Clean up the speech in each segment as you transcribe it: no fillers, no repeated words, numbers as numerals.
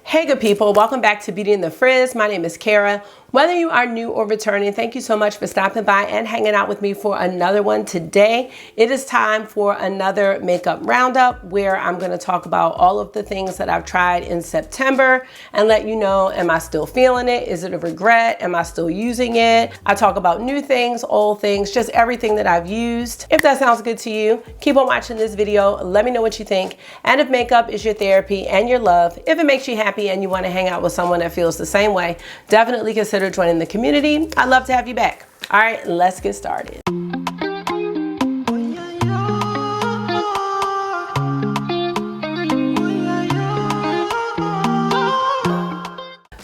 Hey good people, welcome back to Beauty in the Frizz. My name is Cara. Whether you are new or returning, thank you so much for stopping by and hanging out with me for another one today. It is time for another makeup roundup where I'm going to talk about all of the things that I've tried in September and let you know, am I still feeling it? Is it a regret? Am I still using it? I talk about new things, old things, just everything that I've used. If that sounds good to you, keep on watching this video. Let me know what you think. And if makeup is your therapy and your love, if it makes you happy and you want to hang out with someone that feels the same way, definitely consider joining the community. I'd love to have you back. All right, let's get started.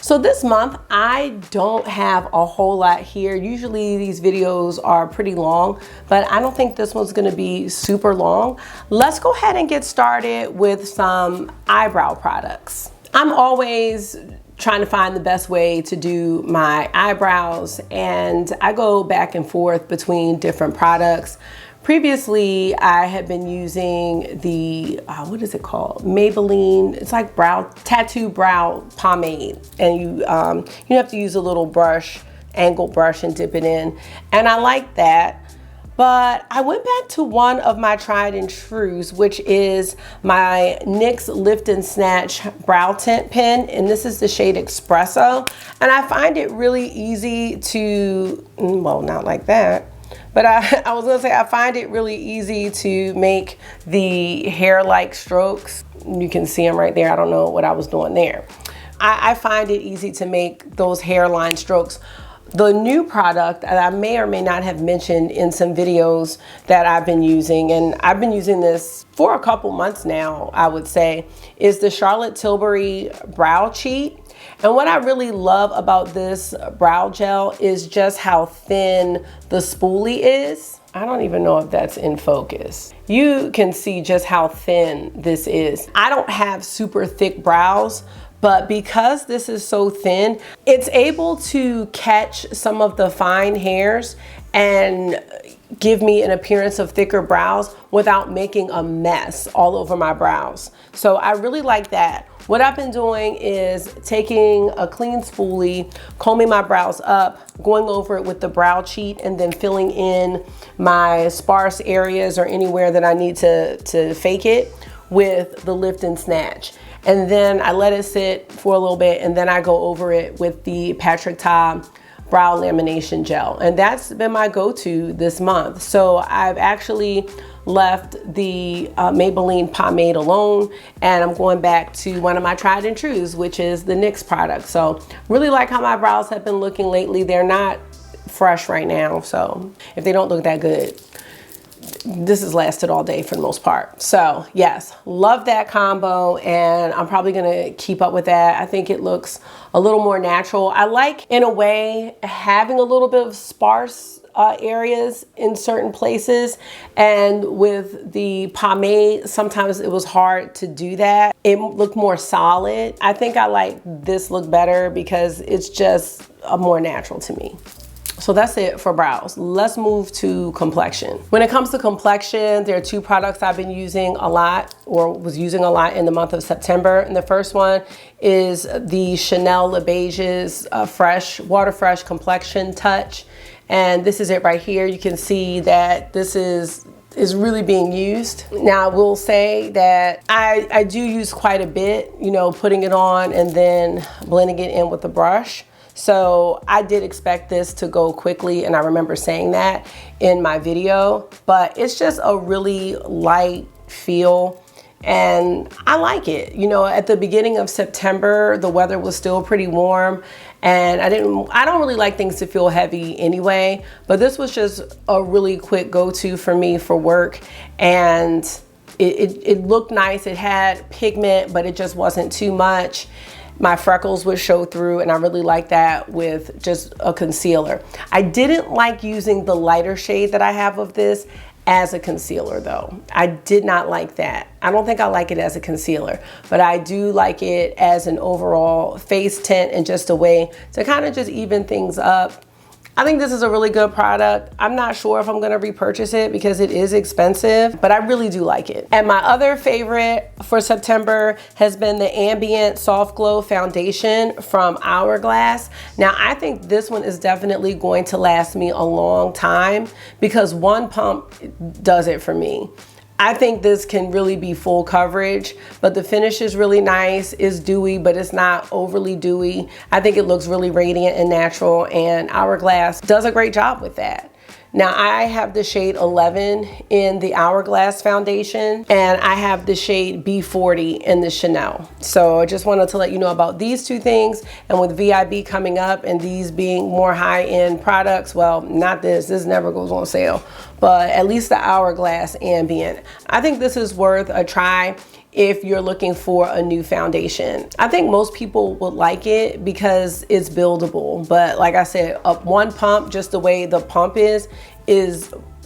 So this month, I don't have a whole lot here. Usually these videos are pretty long, but I don't think this one's gonna be super long. Let's go ahead and get started with some eyebrow products. I'm always trying to find the best way to do my eyebrows, and I go back and forth between different products. Previously, I had been using the, what is it called? Maybelline, it's like tattoo brow pomade. And you have to use a little brush, angle brush, and dip it in. And I like that. But I went back to one of my tried and trues, which is my NYX Lift and Snatch Brow Tint Pen. And this is the shade Espresso. And I find it really easy to, well, not like that. But I was gonna say, I find it really easy to make the hair-like strokes. You can see them right there. I don't know what I was doing there. I find it easy to make those hairline strokes. The new product that I may or may not have mentioned in some videos that I've been using, and I've been using this for a couple months now, I would say, is the Charlotte Tilbury Brow Cheat. And what I really love about this brow gel is just how thin the spoolie is. I don't even know if that's in focus. You can see just how thin this is. I don't have super thick brows, but because this is so thin, it's able to catch some of the fine hairs and give me an appearance of thicker brows without making a mess all over my brows. So I really like that. What I've been doing is taking a clean spoolie, combing my brows up, going over it with the brow cheat, and then filling in my sparse areas or anywhere that I need to fake it with the Lift and Snatch. And then I let it sit for a little bit, and then I go over it with the Patrick Ta brow lamination gel. And that's been my go-to this month. So I've actually left the Maybelline pomade alone, and I'm going back to one of my tried and trues, which is the NYX product. So really like how my brows have been looking lately. They're not fresh right now, so if they don't look that good, this has lasted all day for the most part. So yes, love that combo, and I'm probably gonna keep up with that. I think it looks a little more natural. I like, in a way, having a little bit of sparse areas in certain places, and with the pomade sometimes it was hard to do that. It looked more solid. I think I like this look better because it's just more natural to me. So that's it for brows. Let's move to complexion. When it comes to complexion, there are two products I've been using a lot, or was using a lot in the month of September. And the first one is the Chanel Le Beige's Water Fresh Complexion Touch. And this is it right here. You can see that this is really being used. Now I will say that I do use quite a bit, you know, putting it on and then blending it in with a brush. So I did expect this to go quickly, and I remember saying that in my video, but it's just a really light feel and I like it. You know, at the beginning of September, the weather was still pretty warm, and I don't really like things to feel heavy anyway, but this was just a really quick go-to for me for work, and it looked nice. It had pigment, but it just wasn't too much. My freckles would show through, and I really like that with just a concealer. I didn't like using the lighter shade that I have of this as a concealer though. I did not like that. I don't think I like it as a concealer, but I do like it as an overall face tint and just a way to kind of just even things up. I think this is a really good product. I'm not sure if I'm gonna repurchase it because it is expensive, but I really do like it. And my other favorite for September has been the Ambient Soft Glow Foundation from Hourglass. Now, I think this one is definitely going to last me a long time because one pump does it for me. I think this can really be full coverage, but the finish is really nice. It's dewy, but it's not overly dewy. I think it looks really radiant and natural, and Hourglass does a great job with that. Now, I have the shade 11 in the Hourglass Foundation, and I have the shade B40 in the Chanel. So I just wanted to let you know about these two things. And with VIB coming up and these being more high-end products, well, not this never goes on sale, but at least the Hourglass Ambient. I think this is worth a try if you're looking for a new foundation. I think most people would like it because it's buildable, but like I said, up one pump, just the way the pump is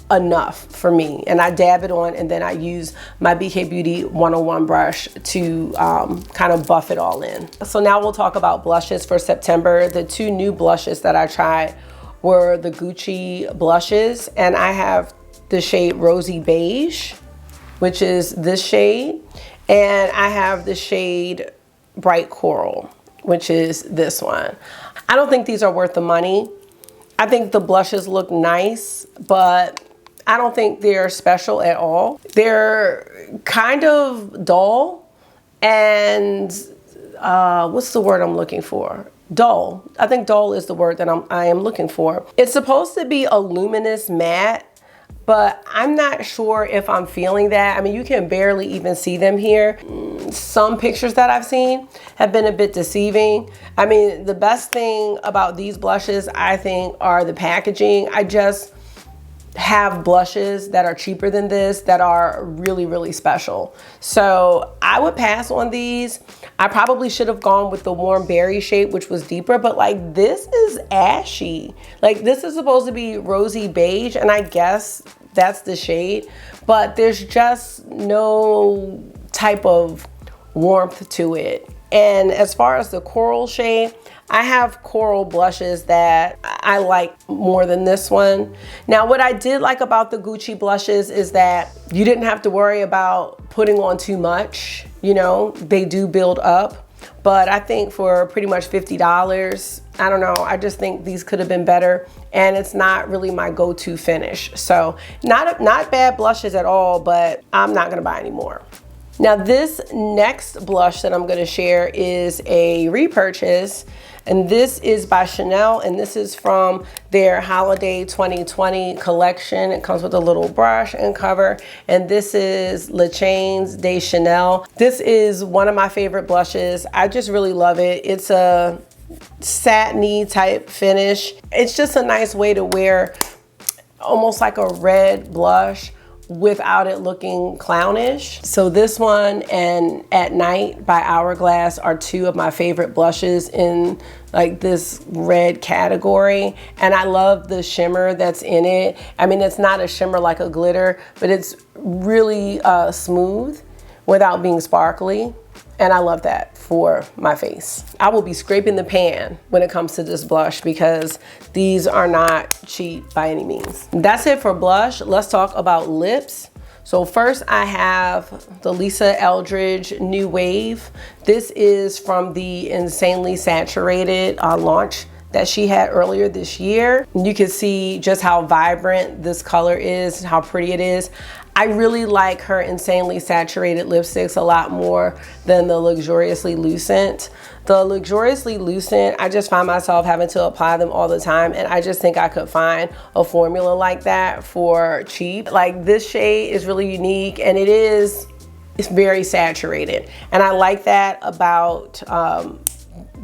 enough for me. And I dab it on and then I use my BK Beauty 101 brush to kind of buff it all in. So now we'll talk about blushes for September. The two new blushes that I tried were the Gucci blushes, and I have the shade Rosy Beige, which is this shade, and I have the shade Bright Coral, which is this one. I don't think these are worth the money. I think the blushes look nice, but I don't think they're special at all. They're kind of dull and what's the word I'm looking for? Dull. I think dull is the word that I am looking for. It's supposed to be a luminous matte, but I'm not sure if I'm feeling that. I mean, you can barely even see them here. Some pictures that I've seen have been a bit deceiving. I mean, the best thing about these blushes, I think, are the packaging. I just have blushes that are cheaper than this that are really, really special. So I would pass on these. I probably should have gone with the warm berry shade, which was deeper, but like this is ashy. Like this is supposed to be rosy beige, and I guess that's the shade, but there's just no type of warmth to it. And as far as the coral shade, I have coral blushes that I like more than this one. Now, what I did like about the Gucci blushes is that you didn't have to worry about putting on too much. You know, they do build up, but I think for pretty much $50, I don't know, I just think these could have been better, and it's not really my go-to finish. So not bad blushes at all, but I'm not gonna buy any more. Now, this next blush that I'm gonna share is a repurchase, and this is by Chanel, and this is from their Holiday 2020 collection. It comes with a little brush and cover, and this is Le Chains de Chanel. This is one of my favorite blushes. I just really love it. It's a satiny type finish. It's just a nice way to wear almost like a red blush without it looking clownish. So this one and At Night by Hourglass are two of my favorite blushes in like this red category, and I love the shimmer that's in it. I mean, it's not a shimmer like a glitter, but it's really smooth without being sparkly, and I love that for my face. I will be scraping the pan when it comes to this blush because these are not cheap by any means. That's it for blush. Let's talk about lips. So first I have the Lisa Eldridge New Wave. This is from the Insanely Saturated launch that she had earlier this year. You can see just how vibrant this color is, how pretty it is. I really like her Insanely Saturated lipsticks a lot more than the Luxuriously Lucent. The Luxuriously Lucent, I just find myself having to apply them all the time, and I just think I could find a formula like that for cheap. Like this shade is really unique, and it's very saturated, and I like that about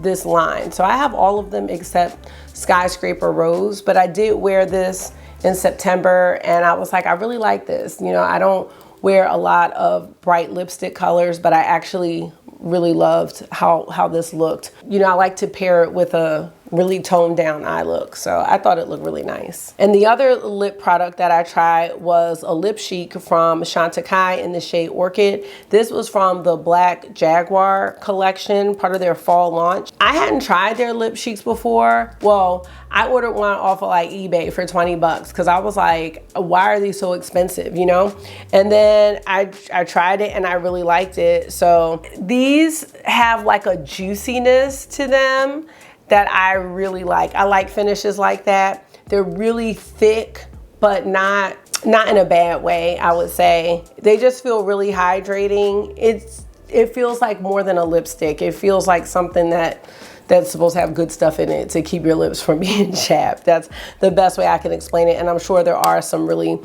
this line. So I have all of them except Skyscraper Rose, but I did wear this in September, and I was like, I really like this. You know, I don't wear a lot of bright lipstick colors, but I actually really loved how this looked. You know, I like to pair it with a really toned down eye look. So I thought it looked really nice. And the other lip product that I tried was a lip cheek from Chantecaille in the shade Orchid. This was from the Black Jaguar collection, part of their fall launch. I hadn't tried their lip cheeks before. Well, I ordered one off of like eBay for 20 bucks because I was like, why are these so expensive, you know? And then I tried it and I really liked it. So these have like a juiciness to them that I really like. I like finishes like that. They're really thick, but not in a bad way, I would say. They just feel really hydrating. It feels like more than a lipstick. It feels like something that's supposed to have good stuff in it to keep your lips from being chapped. That's the best way I can explain it. And I'm sure there are some really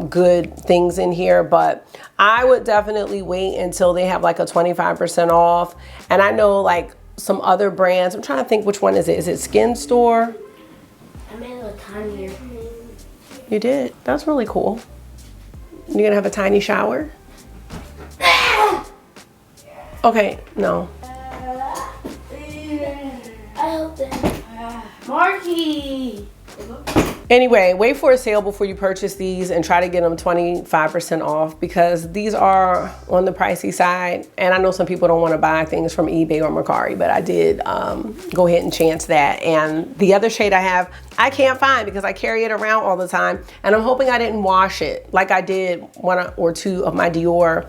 good things in here, but I would definitely wait until they have like a 25% off. And I know like some other brands. I'm trying to think which one is it. Is it Skin Store? I made it tinier. You did? That's really cool. You're gonna have a tiny shower? Okay, no. Marky! Anyway, wait for a sale before you purchase these and try to get them 25% off because these are on the pricey side. And I know some people don't want to buy things from eBay or Mercari, but I did go ahead and chance that. And the other shade I have, I can't find because I carry it around all the time. And I'm hoping I didn't wash it like I did one or two of my Dior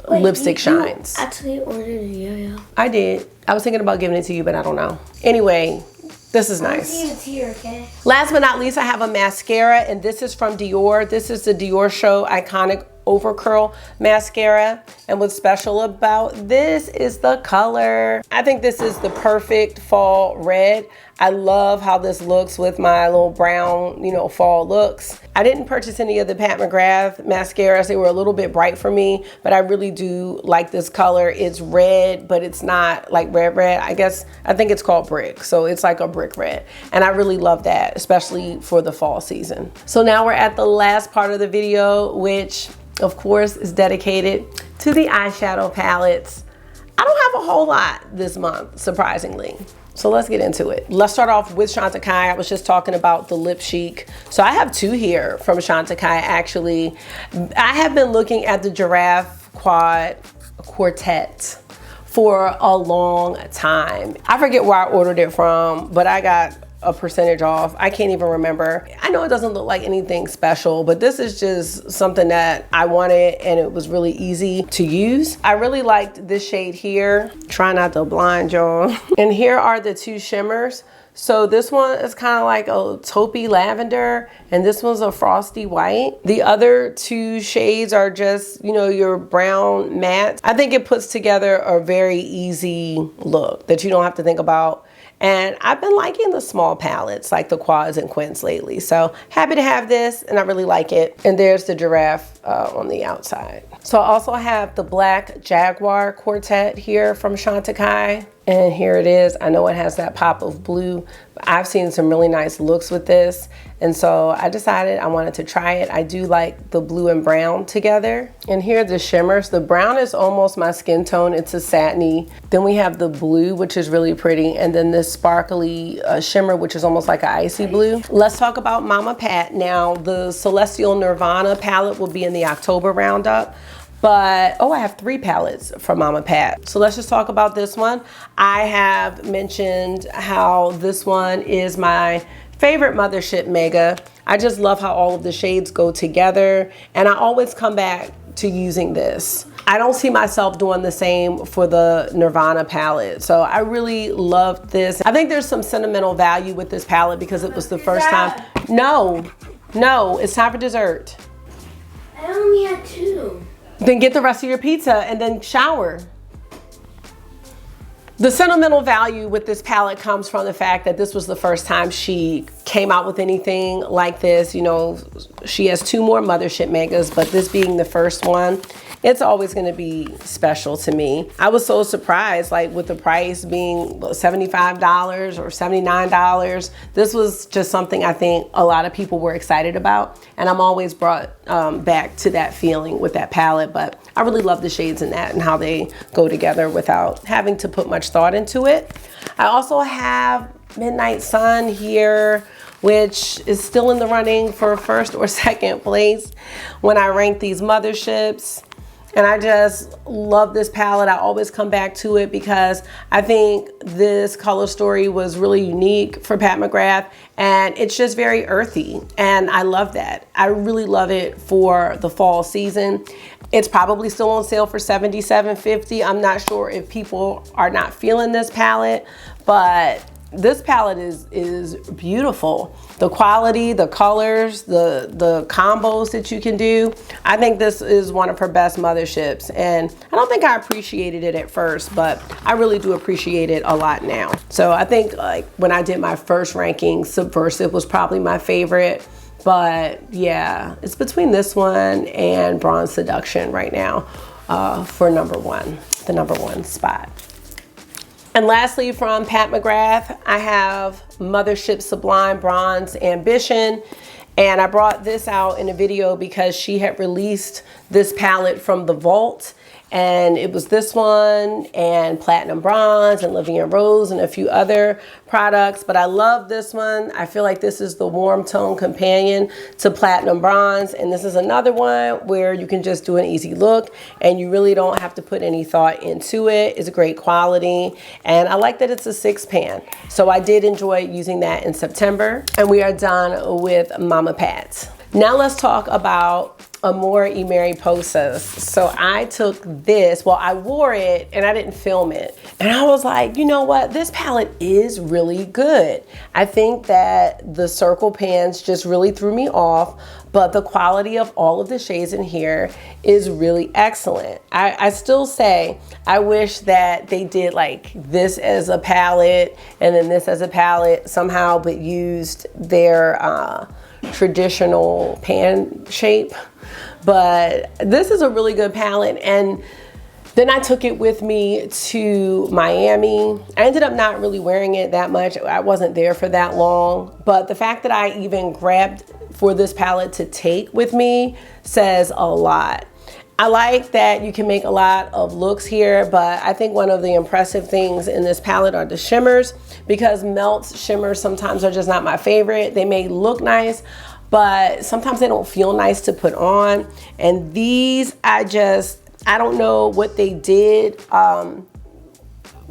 lipstick shines. You actually ordered a yo-yo. I did. I was thinking about giving it to you, but I don't know. Anyway, this is nice. I'll see it here, okay? Last but not least, I have a mascara, and this is from Dior. This is the Dior Show Iconic Over Curl Mascara. And what's special about this is the color. I think this is the perfect fall red. I love how this looks with my little brown, you know, fall looks. I didn't purchase any of the Pat McGrath mascaras. They were a little bit bright for me, but I really do like this color. It's red, but it's not like red. I think it's called brick. So it's like a brick red. And I really love that, especially for the fall season. So now we're at the last part of the video, which of course is dedicated to the eyeshadow palettes. I don't have a whole lot this month, surprisingly. So let's get into it. Let's start off with Chantecaille. I was just talking about the lip chic. So I have two here from Chantecaille actually. I have been looking at the Giraffe Quad Quartet for a long time. I forget where I ordered it from, but I got a percentage off. I can't even remember. I know it doesn't look like anything special, but this is just something that I wanted and it was really easy to use. I really liked this shade here. Try not to blind y'all. And here are the two shimmers. So this one is kind of like a taupey lavender and this one's a frosty white. The other two shades are just, you know, your brown matte. I think it puts together a very easy look that you don't have to think about. And I've been liking the small palettes like the quads and quints lately. So happy to have this and I really like it. And there's the giraffe on the outside. So I also have the Black Jaguar Quartet here from Chantecaille. And here it is. I know it has that pop of blue, but I've seen some really nice looks with this. And so I decided I wanted to try it. I do like the blue and brown together. And here are the shimmers. The brown is almost my skin tone. It's a satiny. Then we have the blue, which is really pretty. And then this sparkly shimmer, which is almost like an icy blue. Let's talk about Mama Pat. Now, the Celestial Nirvana palette will be in the October roundup. But, oh, I have 3 palettes from Mama Pat. So let's just talk about this one. I have mentioned how this one is my favorite Mothership Mega. I just love how all of the shades go together. And I always come back to using this. I don't see myself doing the same for the Nirvana palette. So I really love this. I think there's some sentimental value with this palette because it was the first time. No, it's time for dessert. I only had 2. Then get the rest of your pizza and then shower. The sentimental value with this palette comes from the fact that this was the first time she came out with anything like this. You know, she has 2 more Mothership Megas, but this being the first one, it's always going to be special to me. I was so surprised, like with the price being $75 or $79. This was just something I think a lot of people were excited about. And I'm always brought back to that feeling with that palette. But I really love the shades in that and how they go together without having to put much thought into it. I also have Midnight Sun here, which is still in the running for first or second place when I rank these motherships. And I just love this palette. I always come back to it because I think this color story was really unique for Pat McGrath, and it's just very earthy, and I love that. I really love it for the fall season. It's probably still on sale for $77.50. I'm not sure if people are not feeling this palette, but this palette is beautiful. The quality, the colors, the combos that you can do. I think this is one of her best motherships, and I don't think I appreciated it at first, but I really do appreciate it a lot now. So I think like when I did my first ranking, Subversive was probably my favorite, but yeah, it's between this one and Bronze Seduction right now for number one, the number one spot. And lastly, from Pat McGrath, I have Mothership Sublime Bronze Ambition. And I brought this out in a video because she had released this palette from the vault. And it was this one and Platinum Bronze and Living in Rose and a few other products. But I love this one. I feel like this is the warm tone companion to Platinum Bronze. And this is another one where you can just do an easy look and you really don't have to put any thought into it. It's great quality. And I like that it's a 6-pan. So I did enjoy using that in September. And we are done with Mama Pat's. Now let's talk about Amore y Mariposas. So I took this, well, I wore it and I didn't film it. And I was like, you know what? This palette is really good. I think that the circle pans just really threw me off, but the quality of all of the shades in here is really excellent. I still say, I wish that they did like this as a palette and then this as a palette somehow, but used their traditional pan shape. But this is a really good palette, and then I took it with me to Miami. I ended up not really wearing it that much. I wasn't there for that long, but the fact that I even grabbed for this palette to take with me says a lot. I like that you can make a lot of looks here, but I think one of the impressive things in this palette are the shimmers, because melts, shimmers sometimes are just not my favorite. They may look nice, but sometimes they don't feel nice to put on. And these, I don't know what they did,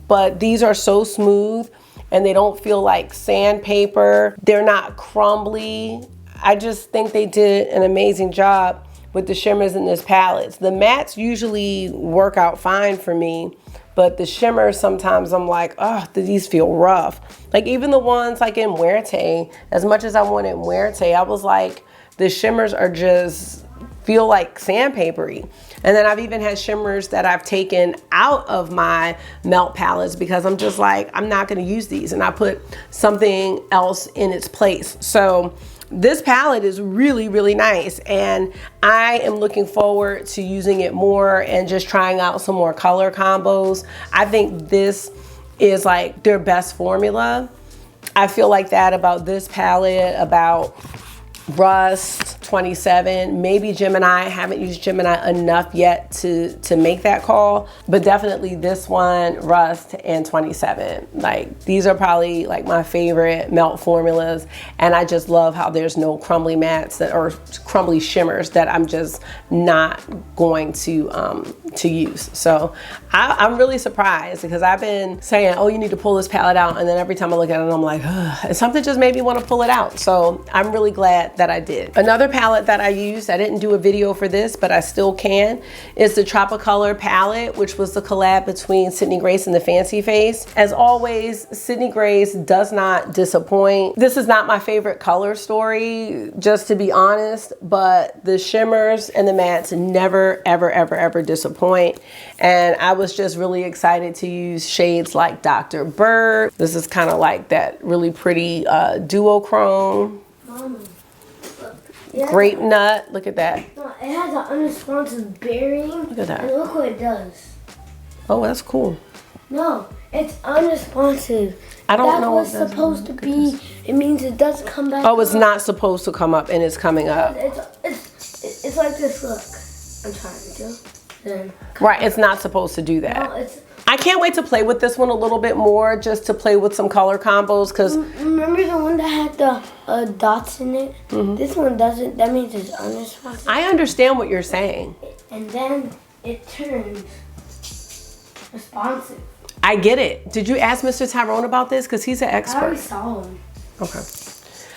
but these are so smooth and they don't feel like sandpaper. They're not crumbly. I just think they did an amazing job with the shimmers in this palette. The mattes usually work out fine for me, but the shimmers sometimes I'm like, oh, these feel rough. Like even the ones like in Muerte, as much as I wanted Muerte, I was like, the shimmers are just feel like sandpapery. And then I've even had shimmers that I've taken out of my melt palettes because I'm just like, I'm not gonna use these, and I put something else in its place. So this palette is really, really nice, and I am looking forward to using it more and just trying out some more color combos. I think this is like their best formula. I feel like that about this palette, about Rust 27, maybe Gemini. I haven't used Gemini enough yet to make that call, but definitely this one, Rust, and 27. Like these are probably like my favorite melt formulas, and I just love how there's no crumbly mattes or crumbly shimmers that I'm just not going to use. So I'm really surprised because I've been saying, oh, you need to pull this palette out, and then every time I look at it, I'm like, ugh, and something just made me want to pull it out. So I'm really glad that I did. Another palette that I used, I didn't do a video for this, but I still can, is the Tropicolor palette, which was the collab between Sydney Grace and the Fancy Face. As always, Sydney Grace does not disappoint. This is not my favorite color story, just to be honest, but the shimmers and the mattes never, ever, ever, ever disappoint. And I was just really excited to use shades like Dr. Bird. This is kind of like that really pretty duochrome. Mama. Grape nut, look at that. No, it has an unresponsive bearing. Look at that. And look what it does. Oh, that's cool. No, it's unresponsive. I don't know what that's supposed to be. It means it does come back. Oh, it's not supposed to come up, and it's coming up. It's like this, look. I'm trying to. then. Right, it's not supposed to do that. No, it's. I can't wait to play with this one a little bit more, just to play with some color combos, because Remember the one that had the dots in it? This one doesn't. That means it's unresponsive. I understand what you're saying. And then it turns responsive. I get it. Did you ask Mr. Tyrone about this? Because he's an I expert. already saw him. Okay.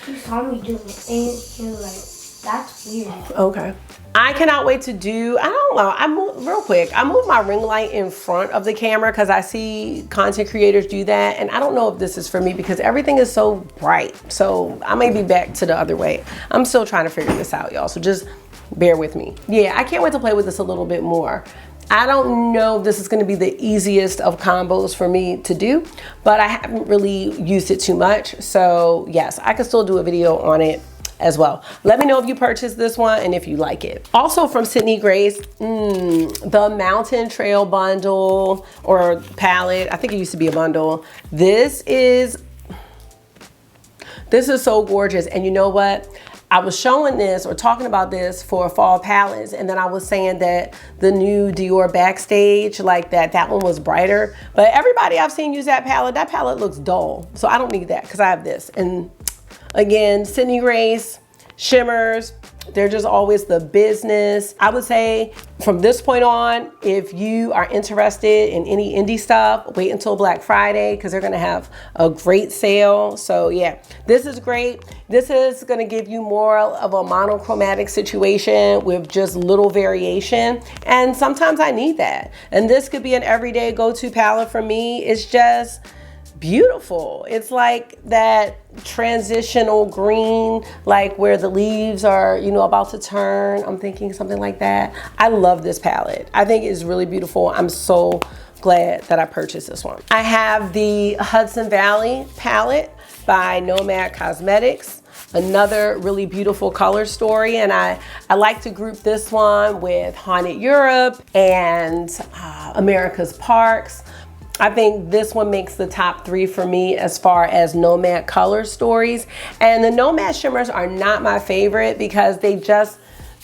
He saw me do it, and he was like, "That's weird." Okay. I cannot wait to do, I don't know, real quick, I moved my ring light in front of the camera because I see content creators do that, and I don't know if this is for me because everything is so bright. So I may be back to the other way. I'm still trying to figure this out, y'all, so just bear with me. Yeah, I can't wait to play with this a little bit more. I don't know if this is going to be the easiest of combos for me to do, but I haven't really used it too much. So yes, I can still do a video on it as well. Let me know if you purchased this one and if you like it. Also from Sydney Grace, the Mountain Trail bundle or palette. I think it used to be a bundle. This is so gorgeous. And you know what? I was showing this or talking about this for fall palettes, and then I was saying that the new Dior Backstage, like that one was brighter. But everybody I've seen use that palette looks dull. So I don't need that because I have this. And again, Sydney Grace, shimmers, they're just always the business. I would say from this point on, if you are interested in any indie stuff, wait until Black Friday because they're gonna have a great sale. So yeah, this is great. This is gonna give you more of a monochromatic situation with just little variation. And sometimes I need that. And this could be an everyday go-to palette for me. It's just beautiful. It's like that transitional green, like where the leaves are, you know, about to turn. I'm thinking something like that. I love this palette. I think it's really beautiful. I'm so glad that I purchased this one. I have the Hudson Valley palette by Nomad Cosmetics. Another really beautiful color story, and I like to group this one with Haunted Europe and America's Parks. I think this one makes the top 3 for me as far as Nomad color stories. And the Nomad shimmers are not my favorite because they just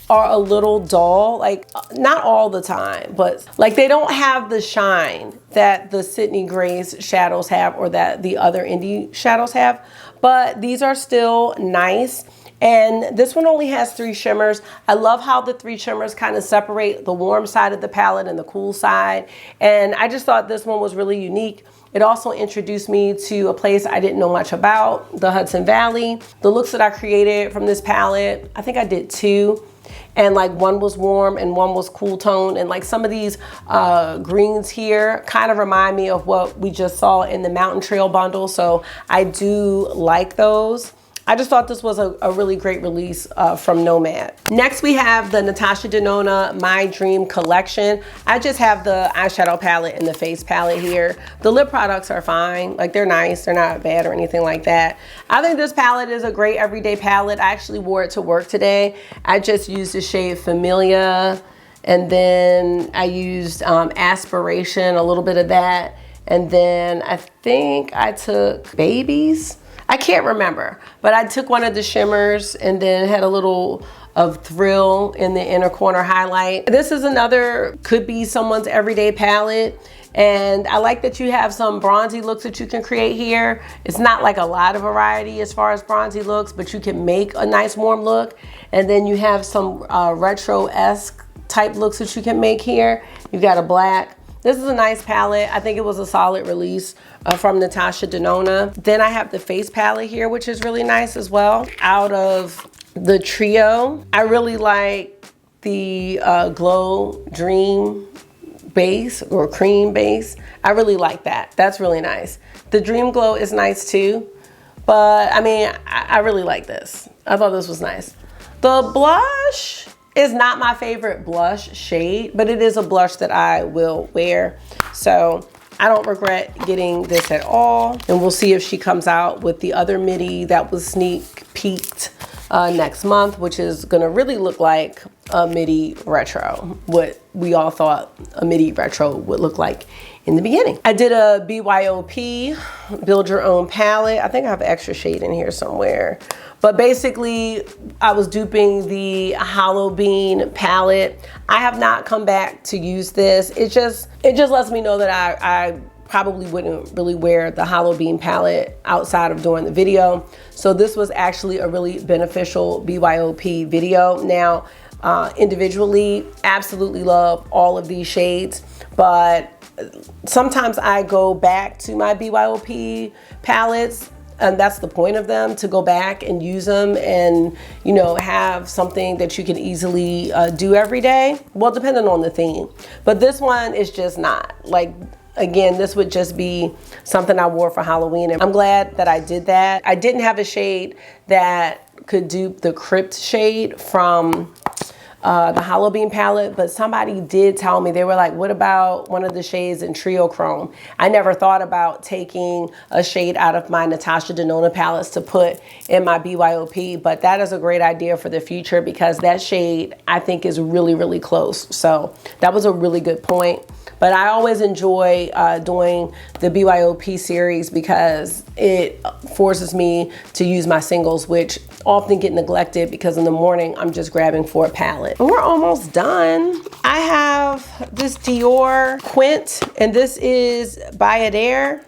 are a little dull, like not all the time, but like they don't have the shine that the Sydney Grace shadows have or that the other indie shadows have, but these are still nice. And this one only has 3 shimmers. I love how the 3 shimmers kind of separate the warm side of the palette and the cool side. And I just thought this one was really unique. It also introduced me to a place I didn't know much about, the Hudson Valley. The looks that I created from this palette, I think I did 2. And like one was warm and one was cool toned. And like some of these greens here kind of remind me of what we just saw in the Mountain Trail bundle. So I do like those. I just thought this was a really great release from Nomad. Next, we have the Natasha Denona My Dream Collection. I just have the eyeshadow palette and the face palette here. The lip products are fine. Like they're nice, they're not bad or anything like that. I think this palette is a great everyday palette. I actually wore it to work today. I just used the shade Familia, and then I used Aspiration, a little bit of that. And then I think I took Babies. I can't remember, but I took one of the shimmers and then had a little of Thrill in the inner corner highlight. This is another, could be someone's everyday palette. And I like that you have some bronzy looks that you can create here. It's not like a lot of variety as far as bronzy looks, but you can make a nice warm look. And then you have some retro-esque type looks that you can make here. You've got a black. This is a nice palette. I think it was a solid release from Natasha Denona. Then I have the face palette here, which is really nice as well. Out of the trio, I really like the Glow Dream base or cream base. I really like that. That's really nice. The Dream Glow is nice too, but I mean, I really like this. I thought this was nice. The blush is not my favorite blush shade, but it is a blush that I will wear. So I don't regret getting this at all. And we'll see if she comes out with the other midi that was sneak peeked next month, which is gonna really look like a midi retro, what we all thought a midi retro would look like in the beginning. I did a BYOP, build your own palette. I think I have an extra shade in here somewhere. But basically, I was duping the Hollow Bean palette. I have not come back to use this. It just lets me know that I probably wouldn't really wear the Hollow Bean palette outside of doing the video. So this was actually a really beneficial BYOP video. Now, individually, absolutely love all of these shades, but sometimes I go back to my BYOP palettes, and that's the point of them, to go back and use them and, you know, have something that you can easily do every day. Well, depending on the theme. But this one is just not. Like, again, this would just be something I wore for Halloween, and I'm glad that I did that. I didn't have a shade that could dupe the Crypt shade from the Hollow Bean palette, but somebody did tell me, they were like, what about one of the shades in Trio Chrome? I never thought about taking a shade out of my Natasha Denona palettes to put in my BYOP, but that is a great idea for the future because that shade I think is really, really close. So that was a really good point. But I always enjoy doing the BYOP series because it forces me to use my singles, which often get neglected because in the morning I'm just grabbing for a palette. We're almost done. I have this Dior Quint, and this is Bayadere.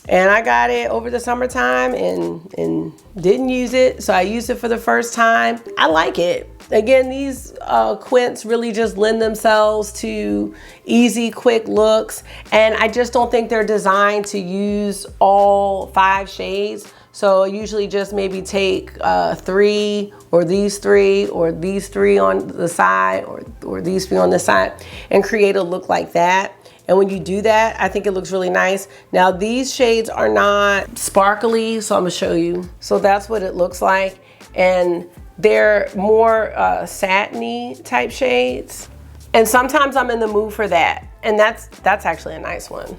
And I got it over the summertime and didn't use it. So I used it for the first time. I like it. Again, these Quints really just lend themselves to easy, quick looks. And I just don't think they're designed to use all 5 shades. So I usually just maybe take 3 or these 3 or these 3 on the side or these 3 on the side and create a look like that. And when you do that, I think it looks really nice. Now these shades are not sparkly, so I'm gonna show you. So that's what it looks like. And they're more satiny type shades. And sometimes I'm in the mood for that. And that's actually a nice one.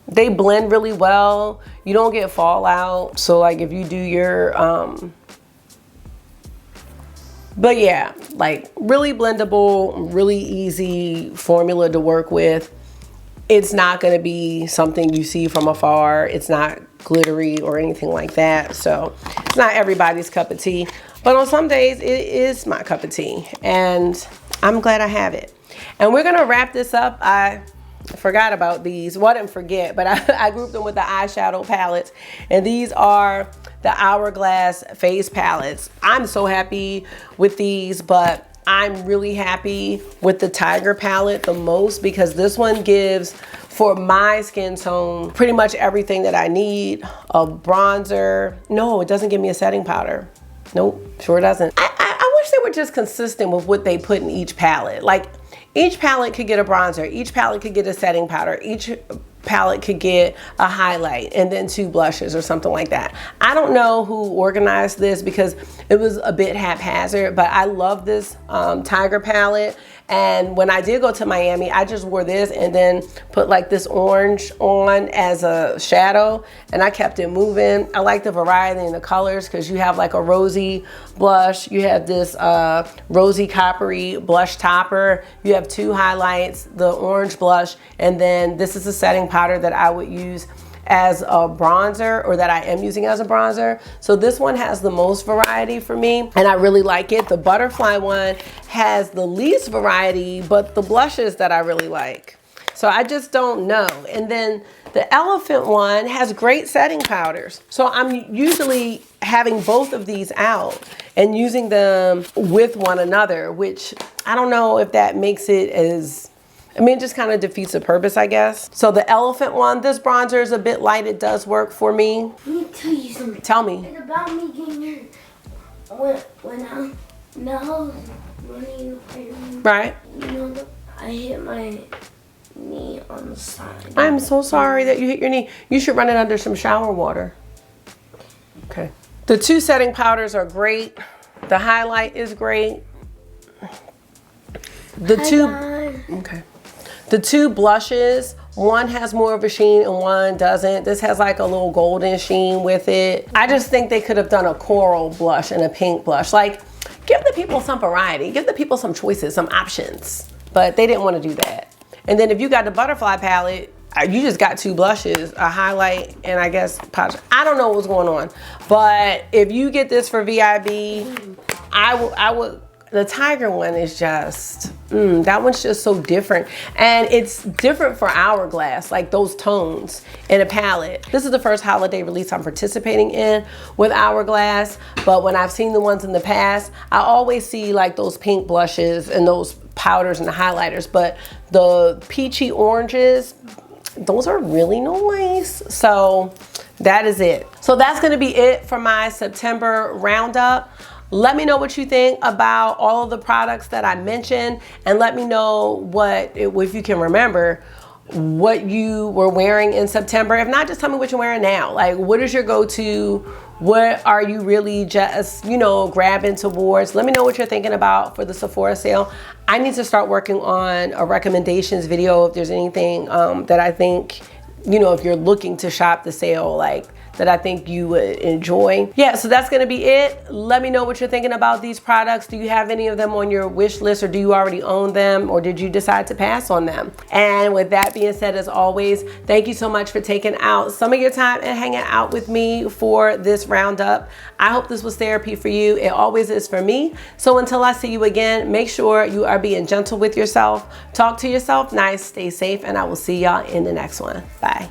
They blend really well. You don't get fallout. So like if you do your, but yeah, like really blendable, really easy formula to work with. It's not gonna be something you see from afar. It's not glittery or anything like that. So it's not everybody's cup of tea. But on some days, it is my cup of tea. And I'm glad I have it. And we're gonna wrap this up. I forgot about these. Well, I didn't forget, but I grouped them with the eyeshadow palettes. And these are the Hourglass face palettes. I'm so happy with these, but I'm really happy with the Tiger palette the most because this one gives, for my skin tone, pretty much everything that I need. A bronzer. No, it doesn't give me a setting powder. Nope, sure doesn't. I wish they were just consistent with what they put in each palette. Like, each palette could get a bronzer, each palette could get a setting powder, each palette could get a highlight and then 2 blushes or something like that. I don't know who organized this because it was a bit haphazard, but I love this Tiger palette. And when I did go to Miami, I just wore this and then put like this orange on as a shadow, and I kept it moving. I like the variety in the colors because you have like a rosy blush, you have this rosy coppery blush topper, you have 2 highlights, the orange blush, and then this is a setting powder that I would use as a bronzer, or that I am using as a bronzer. So this one has the most variety for me and I really like it. The butterfly one has the least variety, but the blushes that I really like. So I just don't know. And then the elephant one has great setting powders. So I'm usually having both of these out and using them with one another, which I don't know if that makes it as, I mean, it just kind of defeats the purpose, I guess. So the elephant one, this bronzer is a bit light. It does work for me. Let me tell you something. Tell me. It's about me getting in. When I was running in the playroom. Right. You know, I hit my knee on the side. I'm so sorry that you hit your knee. You should run it under some shower water. Okay. The 2 setting powders are great. The highlight is great. Okay. The 2 blushes, one has more of a sheen and one doesn't. This has like a little golden sheen with it. I just think they could have done a coral blush and a pink blush. Like, give the people some variety, give the people some choices, some options. But they didn't want to do that. And then if you got the butterfly palette, you just got 2 blushes, a highlight, and I guess powder. I don't know what's going on. But if you get this for VIB, I would, the tiger one is just, that one's just so different. And it's different for Hourglass, like those tones in a palette. This is the first holiday release I'm participating in with Hourglass, but when I've seen the ones in the past, I always see like those pink blushes and those powders and the highlighters, but the peachy oranges, those are really nice. So that is it. So that's gonna be it for my September roundup. Let me know what you think about all of the products that I mentioned, and let me know what, if you can remember, what you were wearing in September. If not, just tell me what you're wearing now. Like, what is your go-to? What are you really just, you know, grabbing towards? Let me know what you're thinking about for the Sephora sale. I need to start working on a recommendations video if there's anything that I think, you know, if you're looking to shop the sale, like, that I think you would enjoy. Yeah, so that's gonna be it. Let me know what you're thinking about these products. Do you have any of them on your wish list, or do you already own them, or did you decide to pass on them? And with that being said, as always, thank you so much for taking out some of your time and hanging out with me for this roundup. I hope this was therapy for you. It always is for me. So until I see you again, make sure you are being gentle with yourself. Talk to yourself nice, stay safe, and I will see y'all in the next one. Bye.